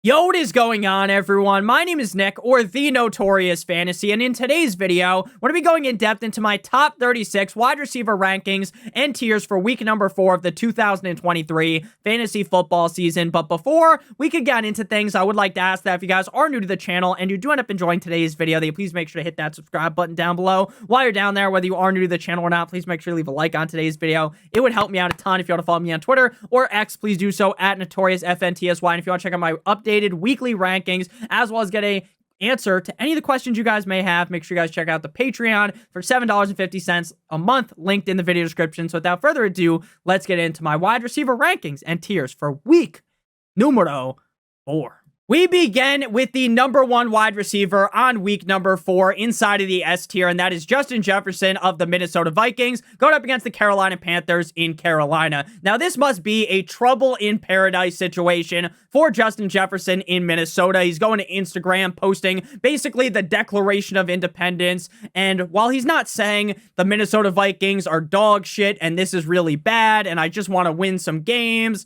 Yo, what is going on, everyone? My name is Nick, or the Notorious Fantasy, and in today's video, we're going to be going in depth into my top 36 wide receiver rankings and tiers for week number 4 of the 2023 fantasy football season. But before we could get into things, I would like to ask that if you guys are new to the channel and you do end up enjoying today's video, that you please make sure to hit that subscribe button down below. While you're down there, whether you are new to the channel or not, please make sure to leave a like on today's video. It would help me out a ton. If you want to follow me on Twitter or X, please do so at NotoriousFantasy. And if you want to check out my updated weekly rankings, as well as get a answer to any of the questions you guys may have, make sure you guys check out the Patreon for $7.50 a month, linked in the video description. So without further ado, let's get into my wide receiver rankings and tiers for week numero 4. We begin with the number 1 wide receiver on week number 4 inside of the S tier, and that is Justin Jefferson of the Minnesota Vikings going up against the Carolina Panthers in Carolina. Now, this must be a trouble in paradise situation for Justin Jefferson in Minnesota. He's going to Instagram, posting basically the Declaration of Independence, and while he's not saying the Minnesota Vikings are dog shit and this is really bad and I just want to win some games,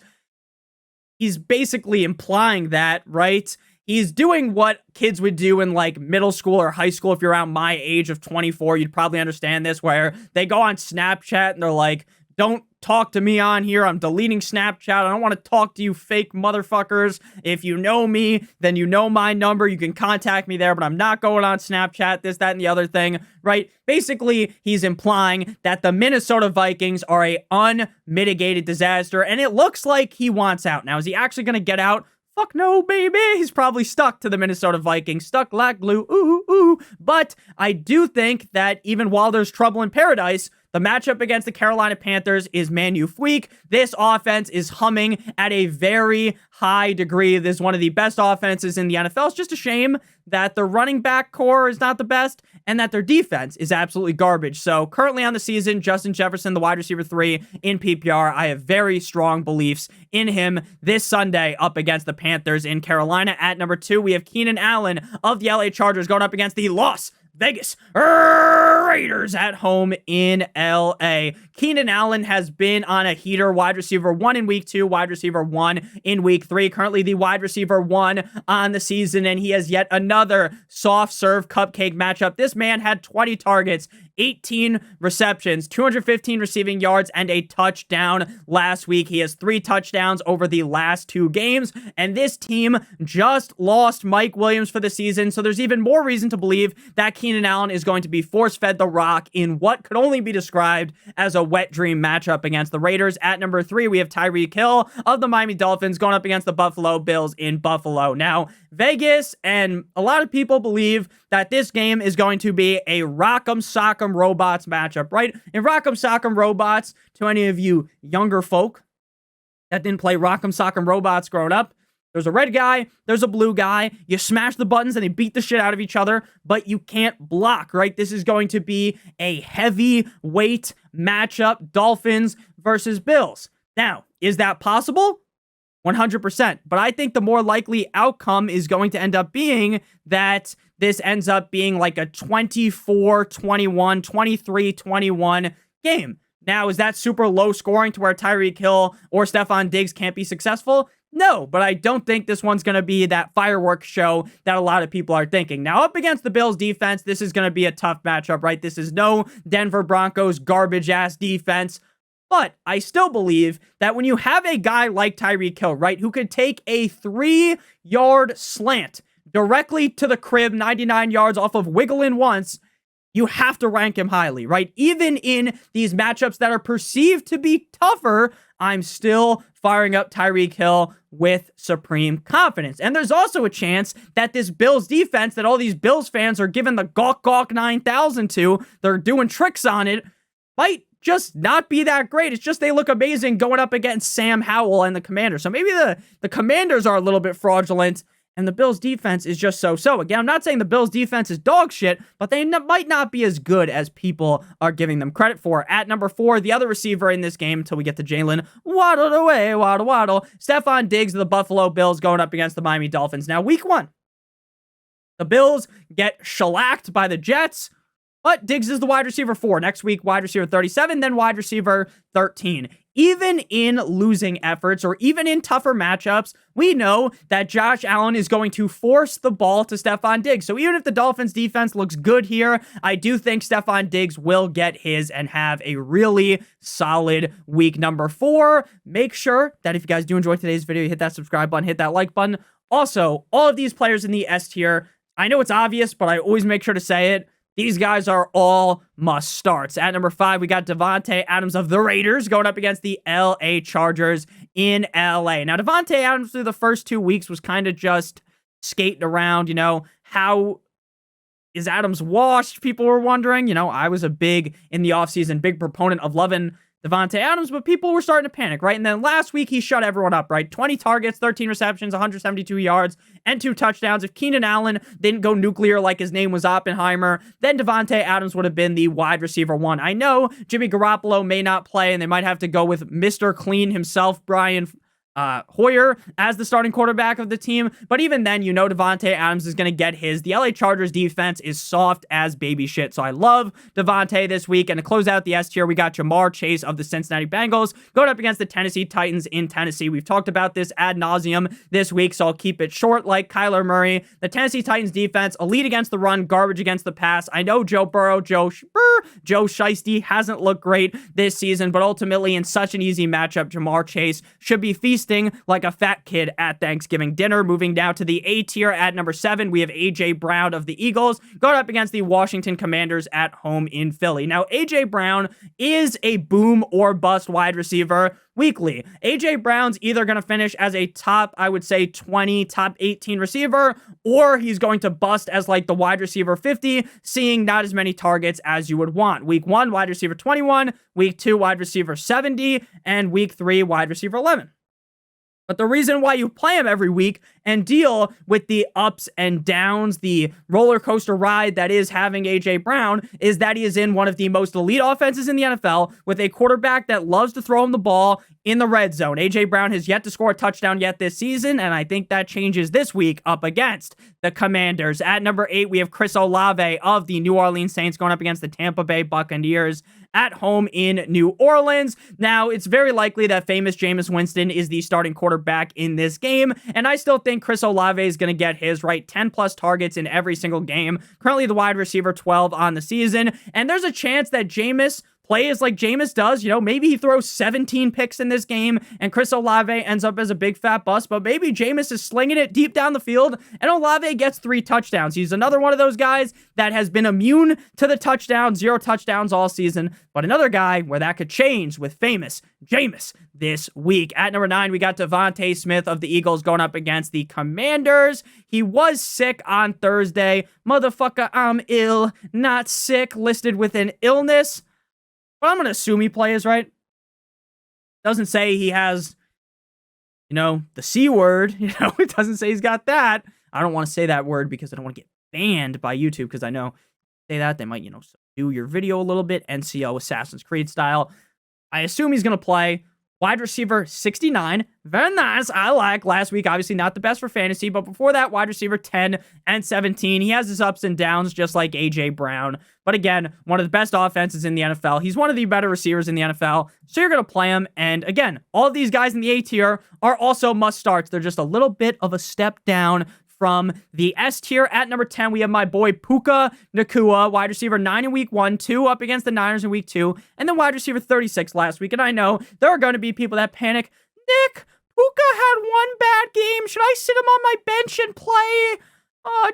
he's basically implying that, right? He's doing what kids would do in like middle school or high school. If you're around my age of 24, you'd probably understand this, where they go on Snapchat and they're like, don't talk to me on here. I'm deleting Snapchat. I don't want to talk to you fake motherfuckers. If you know me, then you know my number. You can contact me there, but I'm not going on Snapchat, this, that, and the other thing, right? Basically, he's implying that the Minnesota Vikings are a unmitigated disaster, and it looks like he wants out. Now, is he actually going to get out? Fuck no, baby. He's probably stuck to the Minnesota Vikings, stuck like glue, ooh, ooh. But I do think that even while there's trouble in paradise, the matchup against the Carolina Panthers is magnifique. This offense is humming at a very high degree. This is one of the best offenses in the NFL. It's just a shame that the running back core is not the best and that their defense is absolutely garbage. So currently on the season, Justin Jefferson, the wide receiver 3 in PPR. I have very strong beliefs in him this Sunday up against the Panthers in Carolina. At number 2, we have Keenan Allen of the LA Chargers going up against the Las Vegas Raiders at home in LA. Keenan Allen has been on a heater. Wide receiver 1 in week 2, wide receiver 1 in week 3. Currently the wide receiver 1 on the season, and he has yet another soft serve cupcake matchup. This man had 20 targets, 18 receptions, 215 receiving yards, and a touchdown last week. He has 3 touchdowns over the last 2 games, and this team just lost Mike Williams for the season, so there's even more reason to believe that Keenan Allen is going to be force-fed the rock in what could only be described as a wet dream matchup against the Raiders. At number 3, we have Tyreek Hill of the Miami Dolphins going up against the Buffalo Bills in Buffalo. Now, Vegas and a lot of people believe that this game is going to be a Rock'em Sock'em Robots matchup, right? In Rock'em Sock'em Robots, to any of you younger folk that didn't play Rock'em Sock'em Robots growing up, there's a red guy, there's a blue guy, you smash the buttons and they beat the shit out of each other, but you can't block, right? This is going to be a heavyweight matchup, Dolphins versus Bills. Now, is that possible? 100%. But I think the more likely outcome is going to end up being that this ends up being like a 24-21, 23-21 game. Now, is that super low scoring to where Tyreek Hill or Stephon Diggs can't be successful? No, but I don't think this one's going to be that fireworks show that a lot of people are thinking. Now, up against the Bills defense, this is going to be a tough matchup, right? This is no Denver Broncos garbage-ass defense. But I still believe that when you have a guy like Tyreek Hill, right, who could take a 3-yard slant directly to the crib, 99 yards off of wiggle in once, you have to rank him highly, right? Even in these matchups that are perceived to be tougher, I'm still firing up Tyreek Hill with supreme confidence. And there's also a chance that this Bills defense that all these Bills fans are giving the gawk 9000 to, they're doing tricks on it, might just not be that great. It's just they look amazing going up against Sam Howell and the Commanders. So maybe the Commanders are a little bit fraudulent and the Bills defense is just so-so. Again, I'm not saying the Bills defense is dog shit, but they might not be as good as people are giving them credit for. At number 4, the other receiver in this game until we get to Jalen, waddle away, waddle. Stephon Diggs of the Buffalo Bills going up against the Miami Dolphins. Now, week 1, the Bills get shellacked by the Jets. But Diggs is the wide receiver 4. Next week, wide receiver 37, then wide receiver 13. even in losing efforts or even in tougher matchups, we know that Josh Allen is going to force the ball to Stefon Diggs. So even if the Dolphins defense looks good here, I do think Stefon Diggs will get his and have a really solid week number 4. Make sure that if you guys do enjoy today's video, you hit that subscribe button, hit that like button. Also, all of these players in the S tier, I know it's obvious, but I always make sure to say it. These guys are all must starts. At number 5, we got Davante Adams of the Raiders going up against the LA Chargers in LA. Now, Davante Adams through the first 2 weeks was kind of just skating around, how is Adams washed? People were wondering. I was in the offseason, big proponent of loving Davante Adams, but people were starting to panic, right? And then last week, he shut everyone up, right? 20 targets, 13 receptions, 172 yards, and 2 touchdowns. If Keenan Allen didn't go nuclear like his name was Oppenheimer, then Davante Adams would have been the wide receiver 1. I know Jimmy Garoppolo may not play, and they might have to go with Mr. Clean himself, Brian Hoyer, as the starting quarterback of the team. But even then, Davante Adams is going to get his. The LA Chargers defense is soft as baby shit. So I love Davante this week. And to close out the S tier, we got Jamar Chase of the Cincinnati Bengals going up against the Tennessee Titans in Tennessee. We've talked about this ad nauseum this week, so I'll keep it short like Kyler Murray. The Tennessee Titans defense, elite against the run, garbage against the pass. I know Joe Burrow, Joe Shiesty hasn't looked great this season, but ultimately in such an easy matchup, Jamar Chase should be feasting like a fat kid at Thanksgiving dinner. Moving down to the A tier at number 7, we have A.J. Brown of the Eagles going up against the Washington Commanders at home in Philly. Now, A.J. Brown is a boom or bust wide receiver weekly. A.J. Brown's either going to finish as a top, I would say, 20, top 18 receiver, or he's going to bust as like the wide receiver 50, seeing not as many targets as you would want. Week 1, wide receiver 21, week 2, wide receiver 70, and week 3, wide receiver 11. But the reason why you play him every week and deal with the ups and downs, the roller coaster ride that is having A.J. Brown, is that he is in one of the most elite offenses in the NFL with a quarterback that loves to throw him the ball in the red zone. A.J. Brown has yet to score a touchdown yet this season, and I think that changes this week up against the Commanders. At number 8, we have Chris Olave of the New Orleans Saints going up against the Tampa Bay Buccaneers at home in New Orleans. Now, it's very likely that famous Jameis Winston is the starting quarterback in this game, and I still think Chris Olave is going to get his, right? 10 plus targets in every single game. Currently the wide receiver 12 on the season, and there's a chance that Jameis plays like Jameis does. Maybe he throws 17 picks in this game and Chris Olave ends up as a big fat bust, but maybe Jameis is slinging it deep down the field and Olave gets 3 touchdowns. He's another one of those guys that has been immune to the touchdown, 0 touchdowns all season, but another guy where that could change with famous Jameis this week. At number 9, we got Devontae Smith of the Eagles going up against the Commanders. He was sick on Thursday. Motherfucker, I'm ill, not sick, listed with an illness. But I'm going to assume he plays, right? Doesn't say he has, the C word. It doesn't say he's got that. I don't want to say that word because I don't want to get banned by YouTube because I know say that they might, do your video a little bit, NCO Assassin's Creed style. I assume he's going to play. Wide receiver 69. Very nice. I like. Last week, obviously not the best for fantasy, but before that, wide receiver 10 and 17. He has his ups and downs, just like A.J. Brown. But again, one of the best offenses in the NFL. He's one of the better receivers in the NFL, so you're going to play him. And again, all of these guys in the A tier are also must starts. They're just a little bit of a step down from the S tier. At number 10, we have my boy Puka Nacua, wide receiver 9 in week 1, 2 up against the Niners in week 2, and then wide receiver 36 last week. And I know there are going to be people that panic. Nick, Puka had 1 bad game. Should I sit him on my bench and play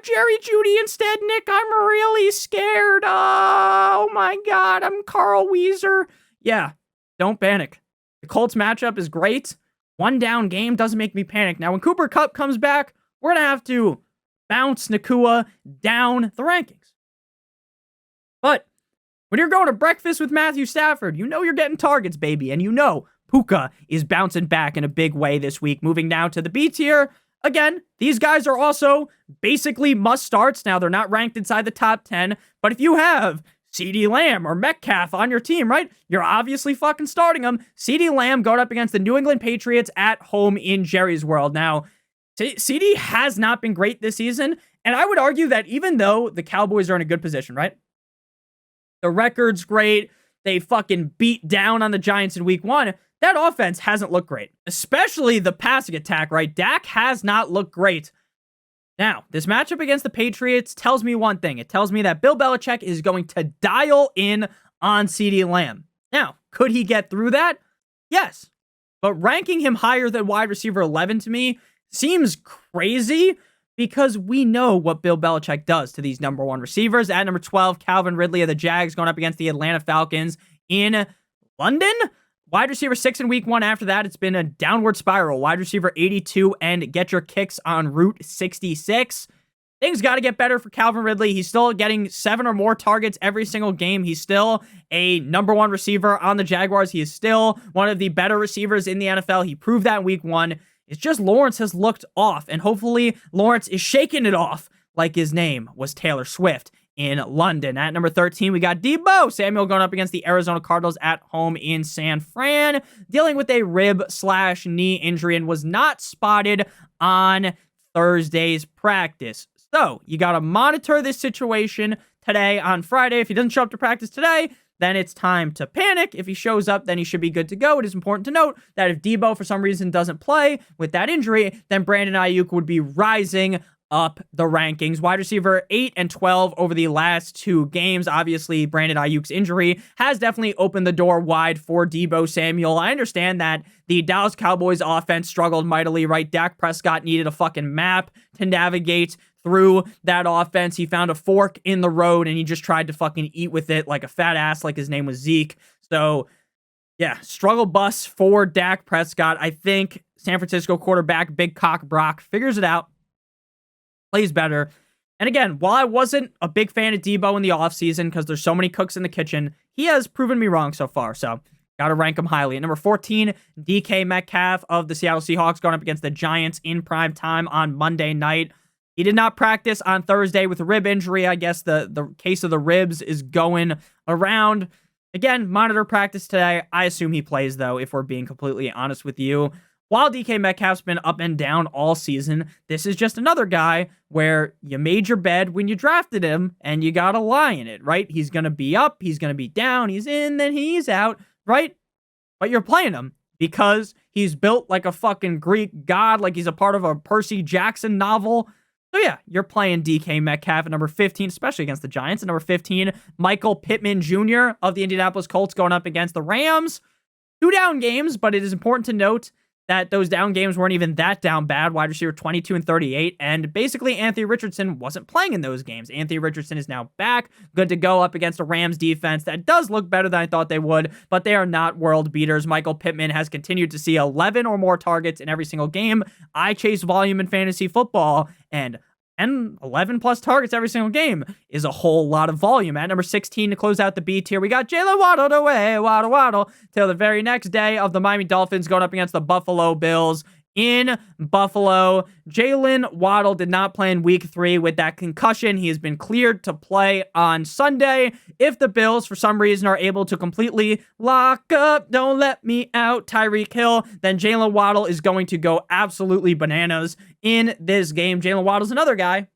Jerry Jeudy instead? Nick, I'm really scared. Oh my God, I'm Carl Weezer. Yeah, don't panic. The Colts matchup is great. 1 down game doesn't make me panic. Now, when Cooper Kupp comes back, we're going to have to bounce Nacua down the rankings. But when you're going to breakfast with Matthew Stafford, you're getting targets, baby. And Puka is bouncing back in a big way this week. Moving now to the B tier. Again, these guys are also basically must starts. Now, they're not ranked inside the top 10. But if you have CeeDee Lamb or Metcalf on your team, right? You're obviously fucking starting them. CeeDee Lamb going up against the New England Patriots at home in Jerry's World. Now, CD has not been great this season, and I would argue that even though the Cowboys are in a good position, right? The record's great. They fucking beat down on the Giants in week 1. that offense hasn't looked great, especially the passing attack, right? Dak has not looked great. Now, this matchup against the Patriots tells me one thing. It tells me that Bill Belichick is going to dial in on CeeDee Lamb. Now, could he get through that? Yes. But ranking him higher than wide receiver 11 to me seems crazy because we know what Bill Belichick does to these number one receivers. At number 12, Calvin Ridley of the Jags going up against the Atlanta Falcons in London. Wide receiver 6 in week 1. After that, it's been a downward spiral. Wide receiver 82 and get your kicks on Route 66. Things got to get better for Calvin Ridley. He's still getting 7 or more targets every single game. He's still a number one receiver on the Jaguars. He is still one of the better receivers in the NFL. He proved that in week 1. It's just Lawrence has looked off, and hopefully Lawrence is shaking it off like his name was Taylor Swift in London. At number 13, we got Deebo Samuel going up against the Arizona Cardinals at home in San Fran, dealing with a rib/knee injury and was not spotted on Thursday's practice. So you got to monitor this situation today on Friday. If he doesn't show up to practice today, then it's time to panic. If he shows up, then he should be good to go. It is important to note that if Deebo for some reason doesn't play with that injury, then Brandon Ayuk would be rising up the rankings. Wide receiver 8 and 12 over the last 2 games. Obviously, Brandon Ayuk's injury has definitely opened the door wide for Deebo Samuel. I understand that the Dallas Cowboys offense struggled mightily, right? Dak Prescott needed a fucking map to navigate through that offense. He found a fork in the road and he just tried to fucking eat with it like a fat ass, like his name was Zeke. So yeah, struggle bus for Dak Prescott. I think San Francisco quarterback Big Cock Brock figures it out, plays better. And again, while I wasn't a big fan of Deebo in the offseason because there's so many cooks in the kitchen, he has proven me wrong so far. So got to rank him highly. At number 14, DK Metcalf of the Seattle Seahawks going up against the Giants in prime time on Monday night. He did not practice on Thursday with a rib injury. I guess the case of the ribs is going around. Again, monitor practice today. I assume he plays, though, if we're being completely honest with you. While DK Metcalf's been up and down all season, this is just another guy where you made your bed when you drafted him, and you got to lie in it, right? He's going to be up, he's going to be down, he's in, then he's out, right? But you're playing him because he's built like a fucking Greek god, like he's a part of a Percy Jackson novel. So yeah, you're playing DK Metcalf at number 15, especially against the Giants. At number 15, Michael Pittman Jr. of the Indianapolis Colts going up against the Rams. 2 down games, but it is important to note that those down games weren't even that down bad. Wide receiver 22 and 38, and basically Anthony Richardson wasn't playing in those games. Anthony Richardson is now back, good to go up against a Rams defense that does look better than I thought they would, but they are not world beaters. Michael Pittman has continued to see 11 or more targets in every single game. I chase volume in fantasy football, and 11 plus targets every single game is a whole lot of volume. At number 16 to close out the B tier, we got Jalen Waddle away, Waddle, till the very next day of the Miami Dolphins going up against the Buffalo Bills in Buffalo. Jalen Waddle did not play in week 3 with that concussion. He has been cleared to play on Sunday. If the Bills, for some reason, are able to completely lock up, don't let me out, Tyreek Hill, then Jalen Waddle is going to go absolutely bananas in this game. Jalen Waddle's another guy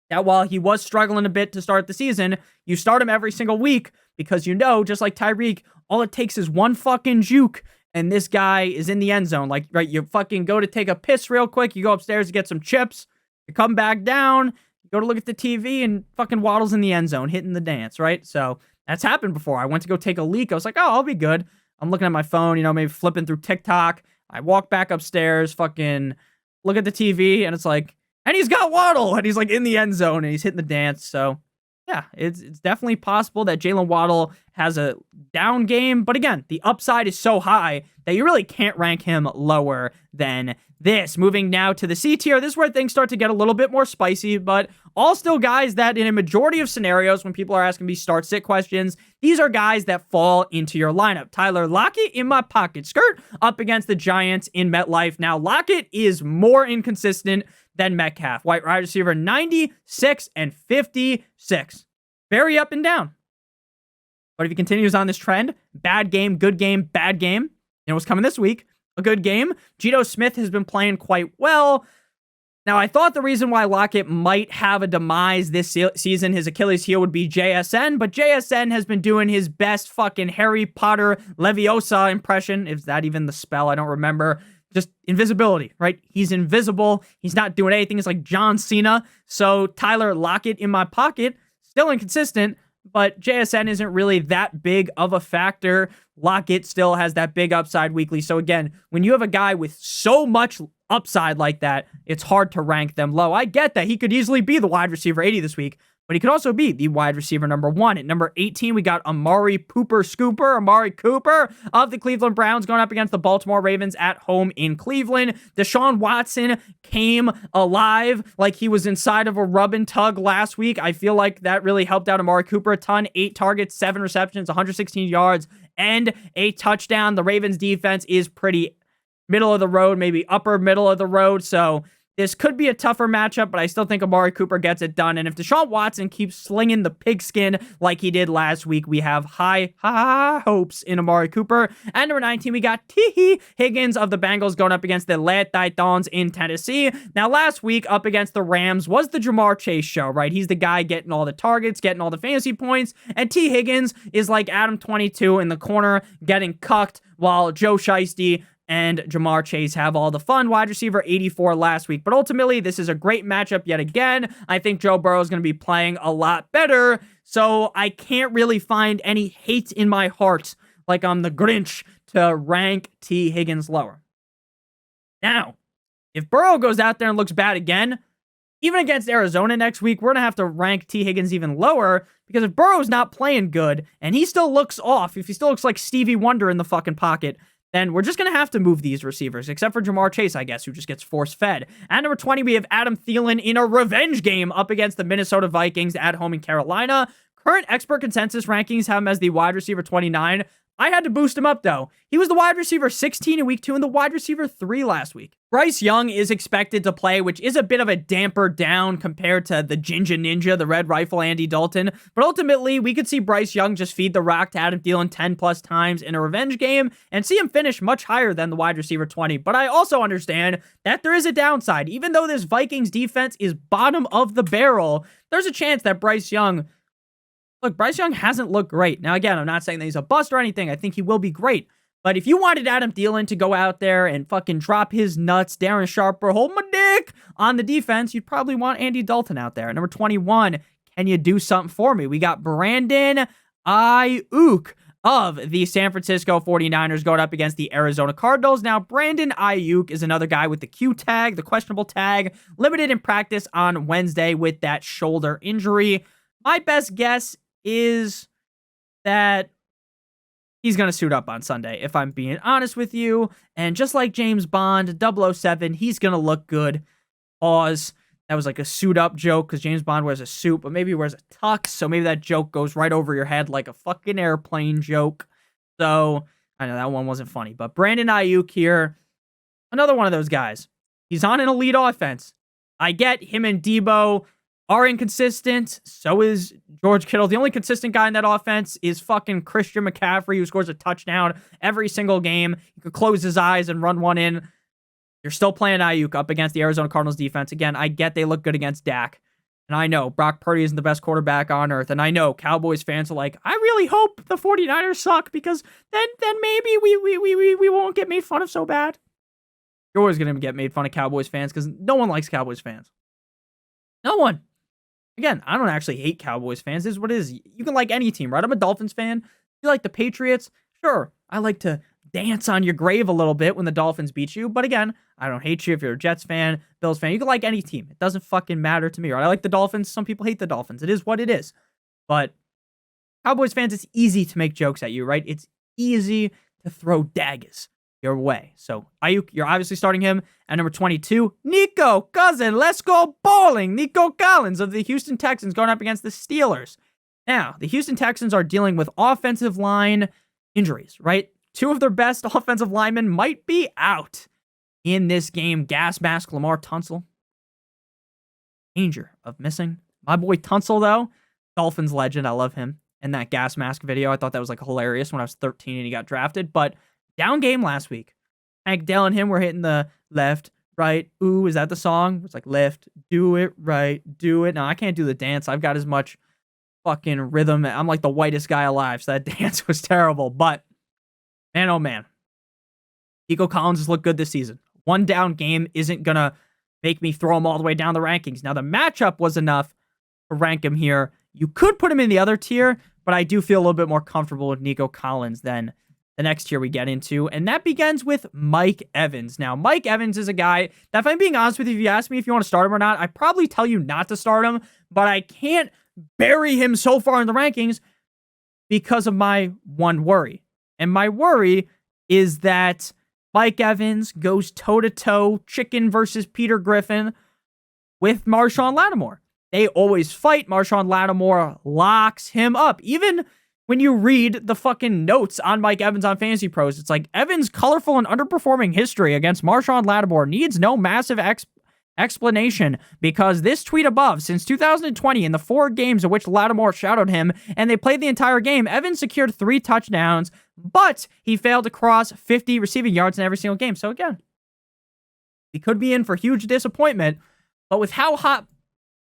that while he was struggling a bit to start the season, you start him every single week because you know, just like Tyreek, all it takes is one fucking juke and this guy is in the end zone. Like, right, you fucking go to take a piss real quick, you go upstairs to get some chips, you come back down, you go to look at the TV, and fucking Waddle's in the end zone, hitting the dance, right? So, that's happened before. I went to go take a leak. I was like, oh, I'll be good. I'm looking at my phone, maybe flipping through TikTok. I walk back upstairs, fucking look at the TV, and it's like, and he's got Waddle, and he's like in the end zone, and he's hitting the dance, so yeah, it's definitely possible that Jalen Waddle has a down game. But again, the upside is so high that you really can't rank him lower than this. Moving now to the C tier. This is where things start to get a little bit more spicy, but all still guys that in a majority of scenarios, when people are asking me start-sit questions, these are guys that fall into your lineup. Tyler Lockett in my pocket. Skirt up against the Giants in MetLife. Now, Lockett is more inconsistent than Metcalf. Wide receiver 96 and 56. Very up and down. But if he continues on this trend, bad game, good game, bad game. You know what's coming this week? A good game. Geno Smith has been playing quite well. Now, I thought the reason why Lockett might have a demise this season, his Achilles heel, would be JSN, but JSN has been doing his best fucking Harry Potter Leviosa impression. Is that even the spell? I don't remember. Just invisibility, right? He's invisible. He's not doing anything. It's like John Cena. So Tyler Lockett in my pocket, still inconsistent, but JSN isn't really that big of a factor. Lockett still has that big upside weekly. So again, when you have a guy with so much upside like that, it's hard to rank them low. I get that he could easily be the wide receiver 80 this week, but he could also be the wide receiver number 1. At number 18, we got Amari Cooper of the Cleveland Browns going up against the Baltimore Ravens at home in Cleveland. Deshaun Watson came alive like he was inside of a rub and tug last week. I feel like that really helped out Amari Cooper a ton. 8 targets, 7 receptions, 116 yards, and a touchdown. The Ravens defense is pretty middle of the road, maybe upper middle of the road. So this could be a tougher matchup, but I still think Amari Cooper gets it done. And if Deshaun Watson keeps slinging the pigskin like he did last week, we have high hopes in Amari Cooper. And number 19, we got T. Higgins of the Bengals going up against the Le Titans in Tennessee. Now, last week up against the Rams was the Jamar Chase show, right? He's the guy getting all the targets, getting all the fantasy points. And T. Higgins is like Adam 22 in the corner, getting cucked, while Joe Shiesty and Jamar Chase have all the fun. Wide receiver 84 last week. But ultimately, this is a great matchup yet again. I think Joe Burrow is going to be playing a lot better, so I can't really find any hate in my heart, like I'm the Grinch, to rank T. Higgins lower. Now, if Burrow goes out there and looks bad again, even against Arizona next week, we're going to have to rank T. Higgins even lower, because if Burrow's not playing good, and he still looks off, if he still looks like Stevie Wonder in the fucking pocket, then we're just going to have to move these receivers, except for Jamar Chase, I guess, who just gets force-fed. At number 20, we have Adam Thielen in a revenge game up against the Minnesota Vikings at home in Carolina. Current expert consensus rankings have him as the wide receiver 29. I had to boost him up, though. He was the wide receiver 16 in week 2 and the wide receiver 3 last week. Bryce Young is expected to play, which is a bit of a damper down compared to the Ginger Ninja, the Red Rifle Andy Dalton. But ultimately, we could see Bryce Young just feed the rock to Adam Thielen 10+ times in a revenge game and see him finish much higher than the wide receiver 20. But I also understand that there is a downside. Even though this Vikings defense is bottom of the barrel, there's a chance that Bryce Young... Look, Bryce Young hasn't looked great. Now, again, I'm not saying that he's a bust or anything. I think he will be great. But if you wanted Adam Thielen to go out there and fucking drop his nuts, Darren Sharper, hold my dick on the defense, you'd probably want Andy Dalton out there. At number 21, can you do something for me? We got Brandon Ayuk of the San Francisco 49ers going up against the Arizona Cardinals. Now, Brandon Ayuk is another guy with the Q tag, the questionable tag, limited in practice on Wednesday with that shoulder injury. My best guess is that he's going to suit up on Sunday, if I'm being honest with you. And just like James Bond, 007, he's going to look good. Pause. That was like a suit up joke because James Bond wears a suit, but maybe he wears a tux. So maybe that joke goes right over your head like a fucking airplane joke. So I know that one wasn't funny, but Brandon Ayuk here, another one of those guys. He's on an elite offense. I get him and Debo are inconsistent. So is George Kittle. The only consistent guy in that offense is fucking Christian McCaffrey, who scores a touchdown every single game. He could close his eyes and run one in. You're still playing Ayuk up against the Arizona Cardinals defense. Again, I get they look good against Dak. And I know Brock Purdy isn't the best quarterback on earth. And I know Cowboys fans are like, I really hope the 49ers suck because then maybe we won't get made fun of so bad. You're always going to get made fun of Cowboys fans because no one likes Cowboys fans. No one. Again, I don't actually hate Cowboys fans. This is what it is. You can like any team, right? I'm a Dolphins fan. You like the Patriots? Sure. I like to dance on your grave a little bit when the Dolphins beat you. But again, I don't hate you if you're a Jets fan, Bills fan. You can like any team. It doesn't fucking matter to me, right? I like the Dolphins. Some people hate the Dolphins. It is what it is. But Cowboys fans, it's easy to make jokes at you, right? It's easy to throw daggers your way. So Ayuk, you're obviously starting him at number 22. Nico Cousin, let's go bowling. Nico Collins of the Houston Texans going up against the Steelers. Now, the Houston Texans are dealing with offensive line injuries, right? 2 of their best offensive linemen might be out in this game. Gas mask Lamar Tunsil. Danger of missing. My boy Tunsil, though, Dolphins legend. I love him. And that gas mask video, I thought that was like hilarious when I was 13 and he got drafted. But down game last week. Hank Dell and him were hitting the left, right. Ooh, is that the song? It's like lift, do it right, do it. No, I can't do the dance. I've got as much fucking rhythm. I'm like the whitest guy alive, so that dance was terrible. But man, oh man, Nico Collins has looked good this season. One down game isn't gonna make me throw him all the way down the rankings. Now the matchup was enough to rank him here. You could put him in the other tier, but I do feel a little bit more comfortable with Nico Collins than the next tier we get into, and that begins with Mike Evans. Now, Mike Evans is a guy that, if I'm being honest with you, if you ask me if you want to start him or not, I'd probably tell you not to start him, but I can't bury him so far in the rankings because of my one worry. And my worry is that Mike Evans goes toe-to-toe, chicken versus Peter Griffin, with Marshawn Lattimore. They always fight. Marshawn Lattimore locks him up. Even when you read the fucking notes on Mike Evans on Fantasy Pros, it's like Evans' colorful and underperforming history against Marshawn Lattimore needs no massive explanation, because this tweet above, since 2020, in the 4 games in which Lattimore shadowed him and they played the entire game, Evans secured 3 touchdowns, but he failed to cross 50 receiving yards in every single game. So again, he could be in for huge disappointment, but with how hot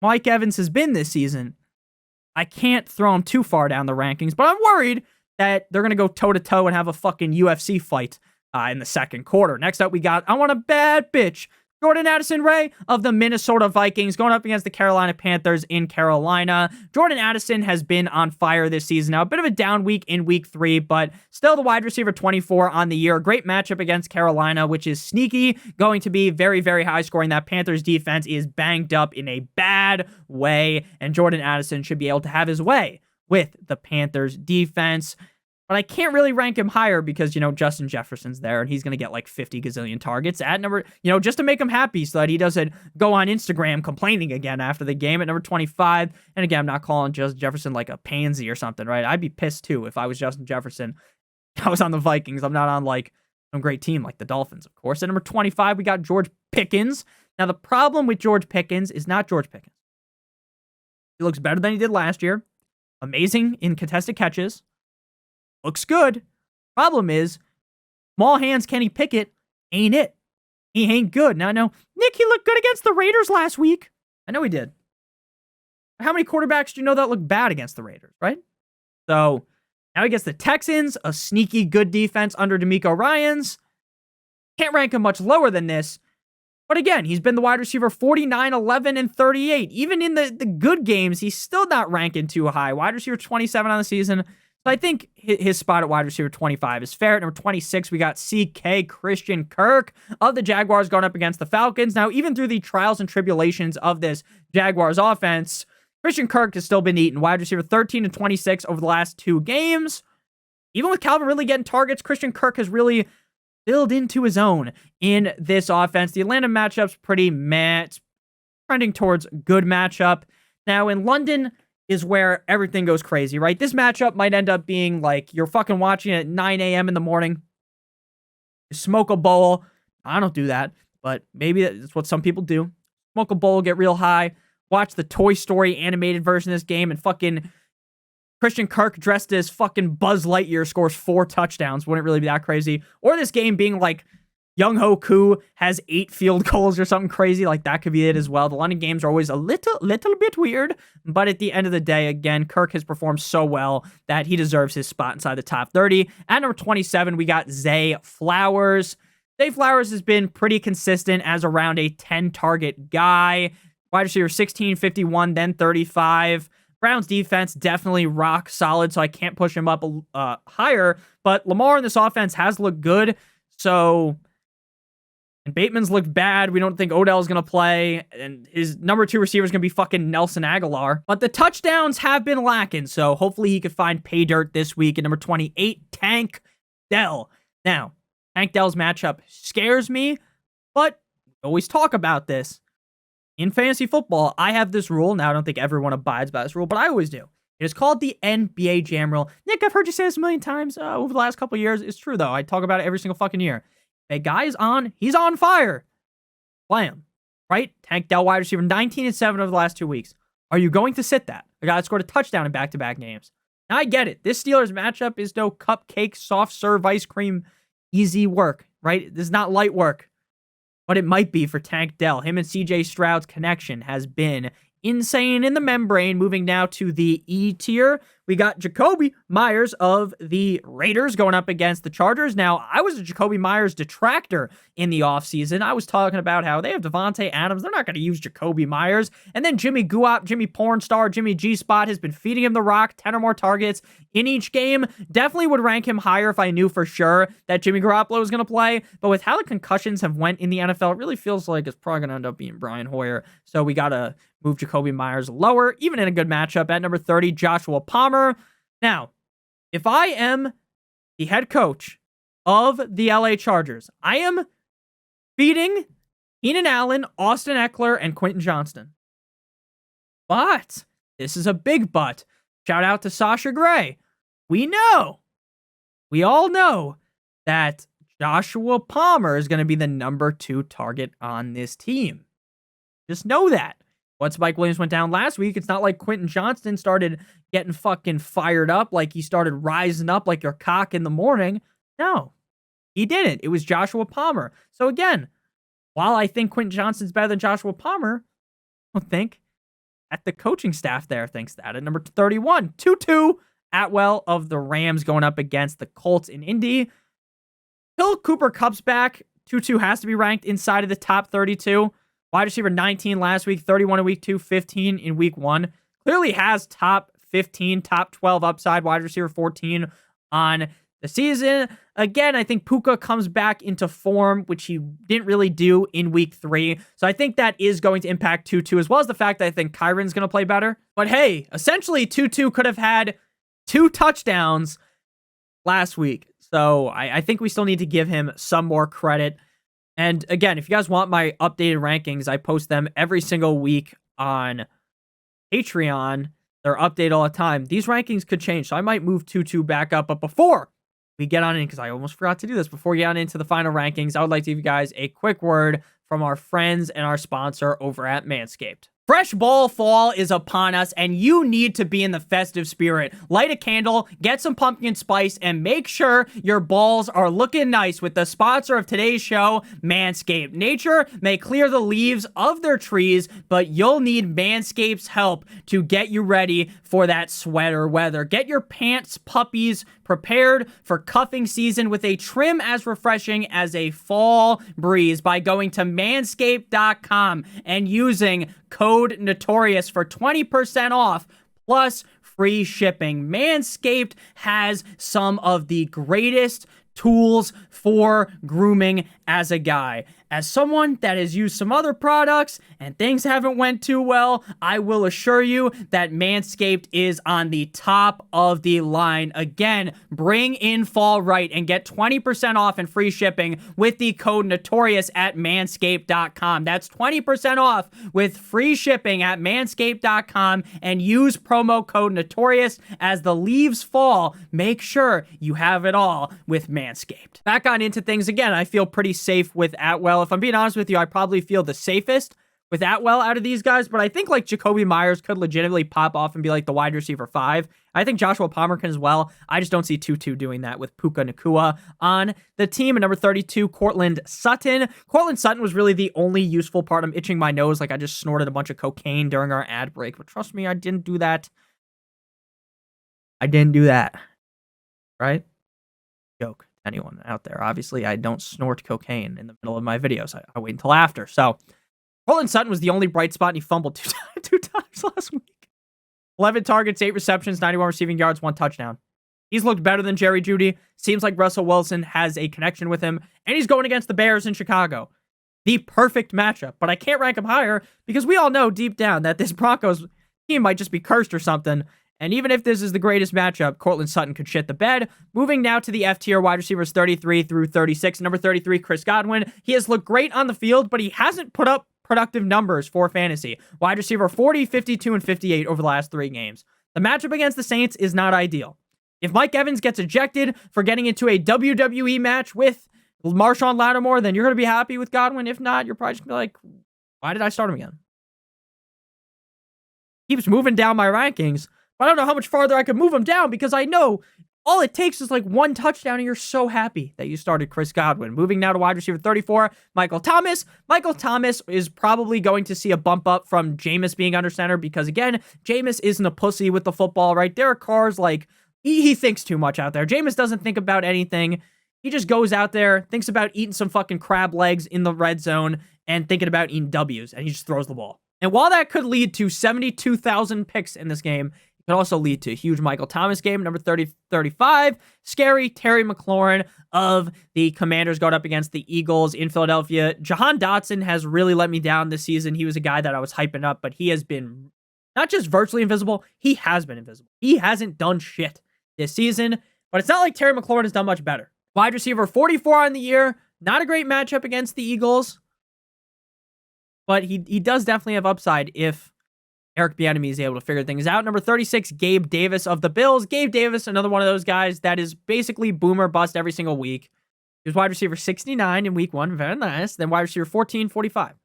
Mike Evans has been this season, I can't throw him too far down the rankings, but I'm worried that they're going to go toe-to-toe and have a fucking UFC fight in the second quarter. Next up, we got I Want a Bad Bitch, Jordan Addison Ray of the Minnesota Vikings, going up against the Carolina Panthers in Carolina. Jordan Addison has been on fire this season. Now, a bit of a down week in week 3, but still the wide receiver 24 on the year. Great matchup against Carolina, which is sneaky, going to be very, very high scoring. That Panthers defense is banged up in a bad way, and Jordan Addison should be able to have his way with the Panthers defense. But I can't really rank him higher because, Justin Jefferson's there and he's going to get like 50 gazillion targets at number, just to make him happy so that he doesn't go on Instagram complaining again after the game at number 25. And again, I'm not calling Justin Jefferson like a pansy or something, right? I'd be pissed too if I was Justin Jefferson. I was on the Vikings. I'm not on like some great team like the Dolphins, of course. At number 25, we got George Pickens. Now, the problem with George Pickens is not George Pickens. He looks better than he did last year. Amazing in contested catches. Looks good. Problem is, small hands Kenny Pickett ain't it. He ain't good. Now, Nick, he looked good against the Raiders last week. I know he did. How many quarterbacks do you know that look bad against the Raiders, right? So, now he gets the Texans, a sneaky good defense under DeMeco Ryans. Can't rank him much lower than this. But again, he's been the wide receiver 49, 11, and 38. Even in the good games, he's still not ranking too high. Wide receiver 27 on the season. So I think his spot at wide receiver 25 is fair. At number 26, we got CK Christian Kirk of the Jaguars going up against the Falcons. Now, even through the trials and tribulations of this Jaguars offense, Christian Kirk has still been eaten. Wide receiver 13 and 26 over the last 2 games. Even with Calvin Ridley getting targets, Christian Kirk has really built into his own in this offense. The Atlanta matchup's pretty meh. It's trending towards good matchup. Now, in London is where everything goes crazy, right? This matchup might end up being like you're fucking watching it at 9 a.m. in the morning. You smoke a bowl. I don't do that, but maybe that's what some people do. Smoke a bowl, get real high, watch the Toy Story animated version of this game, and fucking Christian Kirk dressed as fucking Buzz Lightyear scores 4 touchdowns. Wouldn't really be that crazy. Or this game being like Young Ho Koo has 8 field goals or something crazy. Like, that could be it as well. The London games are always a little bit weird. But at the end of the day, again, Kirk has performed so well that he deserves his spot inside the top 30. At number 27, we got Zay Flowers. Zay Flowers has been pretty consistent as around a 10-target guy. Wide receiver 16, 51, then 35. Browns defense definitely rock solid, so I can't push him up higher. But Lamar in this offense has looked good. So... And Bateman's looked bad. We don't think Odell's going to play. And his number 2 receiver is going to be fucking Nelson Aguilar. But the touchdowns have been lacking. So hopefully he could find pay dirt this week. At number 28, Tank Dell. Now, Tank Dell's matchup scares me. But we always talk about this. In fantasy football, I have this rule. Now, I don't think everyone abides by this rule, but I always do. It is called the NBA Jam rule. Nick, I've heard you say this a million times over the last couple of years. It's true, though. I talk about it every single fucking year. A guy is on, he's on fire. Play him, right? Tank Dell, wide receiver, 19 and 7 over the last 2 weeks. Are you going to sit that? A guy that scored a touchdown in back-to-back games. Now, I get it. This Steelers matchup is no cupcake, soft serve ice cream, easy work, right? This is not light work. what it might be for Tank Dell. Him and CJ Stroud's connection has been insane in the membrane. Moving now to the E tier, we got Jacoby Myers of the Raiders going up against the Chargers. Now, I was a Jacoby Myers detractor in the offseason. I was talking about how they have Devontae Adams. They're not going to use Jacoby Myers. And then Jimmy Guap, Jimmy Pornstar, Jimmy G-Spot has been feeding him the rock, 10 or more targets in each game. Definitely would rank him higher if I knew for sure that Jimmy Garoppolo was going to play. But with how the concussions have went in the NFL, it really feels like it's probably going to end up being Brian Hoyer. So we got to move Jacoby Myers lower, even in a good matchup. At number 30, Joshua Palmer. Now, if I am the head coach of the LA Chargers, I am feeding Keenan Allen, Austin Eckler, and Quentin Johnston. But this is a big but. Shout out to Sasha Gray. We all know that Joshua Palmer is going to be the number 2 target on this team. Just know that. Once Mike Williams went down last week, it's not like Quentin Johnston started getting fucking fired up, like he started rising up like your cock in the morning. No, he didn't. It was Joshua Palmer. So again, while I think Quentin Johnston's better than Joshua Palmer, I don't think that the coaching staff there thinks that. At number 31, Tutu Atwell of the Rams going up against the Colts in Indy. Till Cooper Kupp's back, Tutu has to be ranked inside of the top 32. Wide receiver 19 last week, 31 in week 2, 15 in week 1. Clearly has top 15, top 12 upside. Wide receiver 14 on the season. Again, I think Puka comes back into form, which he didn't really do in week 3. So I think that is going to impact Tutu, as well as the fact that I think Kyron's going to play better. But hey, essentially Tutu could have had 2 touchdowns last week. So I think we still need to give him some more credit. And again, if you guys want my updated rankings, I post them every single week on Patreon. They're updated all the time. These rankings could change, so I might move Tutu back up. But before we get on in, because I almost forgot to do this, before we get on into the final rankings, I would like to give you guys a quick word from our friends and our sponsor over at Manscaped. Fresh ball fall is upon us, and you need to be in the festive spirit. Light a candle, get some pumpkin spice, and make sure your balls are looking nice with the sponsor of today's show, Manscaped. Nature may clear the leaves of their trees, but you'll need Manscaped's help to get you ready for that sweater weather. Get your pants puppies prepared for cuffing season with a trim as refreshing as a fall breeze by going to manscaped.com and using code Notorious for 20% off plus free shipping. Manscaped has some of the greatest tools for grooming as a guy. As someone that has used some other products and things haven't went too well, I will assure you that Manscaped is on the top of the line. Again, bring in fall right and get 20% off and free shipping with the code Notorious at manscaped.com. That's 20% off with free shipping at manscaped.com, and use promo code Notorious as the leaves fall. Make sure you have it all with Manscaped. Back on into things again, I feel pretty safe with Atwell. If I'm being honest with you, I probably feel the safest with Atwell out of these guys, but I think like Jacoby Myers could legitimately pop off and be like the wide receiver 5. I think Joshua Palmer can as well. I just don't see Tutu doing that with Puka Nacua on the team. At number 32, Cortland Sutton. Cortland Sutton was really the only useful part. I'm itching my nose like I just snorted a bunch of cocaine during our ad break, but trust me, I didn't do that. Right? Joke. Anyone out there. Obviously, I don't snort cocaine in the middle of my videos. I wait until after. So, Cortland Sutton was the only bright spot, and he fumbled two times last week. 11 targets, 8 receptions, 91 receiving yards, 1 touchdown. He's looked better than Jerry Jeudy. Seems like Russell Wilson has a connection with him, and he's going against the Bears in Chicago. The perfect matchup, but I can't rank him higher because we all know deep down that this Broncos team might just be cursed or something. And even if this is the greatest matchup, Cortland Sutton could shit the bed. Moving now to the F tier, wide receivers 33 through 36. Number 33, Chris Godwin. He has looked great on the field, but he hasn't put up productive numbers for fantasy. Wide receiver 40, 52, and 58 over the last 3 games. The matchup against the Saints is not ideal. If Mike Evans gets ejected for getting into a WWE match with Marshawn Lattimore, then you're going to be happy with Godwin. If not, you're probably just going to be like, why did I start him again? Keeps moving down my rankings. I don't know how much farther I could move him down because I know All it takes is like one touchdown, and you're so happy that you started Chris Godwin. Moving now to wide receiver 34, Michael Thomas. Michael Thomas is probably going to see a bump up from Jameis being under center because, again, Jameis isn't a pussy with the football, right? Derek Carr's like, he thinks too much out there. Jameis doesn't think about anything. He just goes out there, thinks about eating some fucking crab legs in the red zone and thinking about eating W's, and he just throws the ball. And while that could lead to 72,000 picks in this game, could also lead to a huge Michael Thomas game. Number 35, scary Terry McLaurin of the Commanders going up against the Eagles in Philadelphia. Jahan Dotson has really let me down this season. He was a guy that I was hyping up, but he has been not just virtually invisible, he has been invisible. He hasn't done shit this season, but it's not like Terry McLaurin has done much better. Wide receiver 44 on the year. Not a great matchup against the Eagles, but he does definitely have upside if Eric Bieniemy is able to figure things out. Number 36, Gabe Davis of the Bills. Gabe Davis, another one of those guys that is basically boomer bust every single week. He was wide receiver 69 in week 1. Very nice. Then wide receiver 14, 45.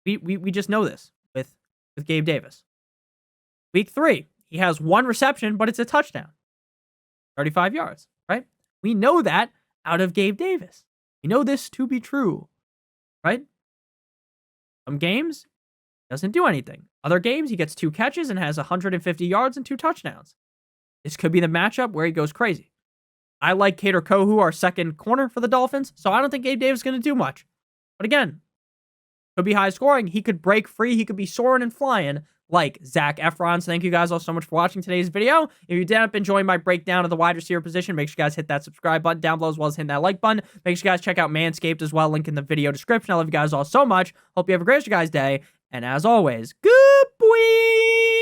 We just know this with Gabe Davis. Week 3, he has 1 reception, but it's a touchdown. 35 yards, right? We know that out of Gabe Davis. We know this to be true, right? Some games, doesn't do anything. Other games, he gets 2 catches and has 150 yards and 2 touchdowns. This could be the matchup where he goes crazy. I like Kader Kohu, our second corner for the Dolphins, so I don't think Gabe Davis is going to do much. But again, could be high scoring. He could break free. He could be soaring and flying like Zach Efron. So thank you guys all so much for watching today's video. If you did end up enjoying my breakdown of the wide receiver position, make sure you guys hit that subscribe button down below as well as hit that like button. Make sure you guys check out Manscaped as well. Link in the video description. I love you guys all so much. Hope you have a great rest of your guys' day. And as always, good boy.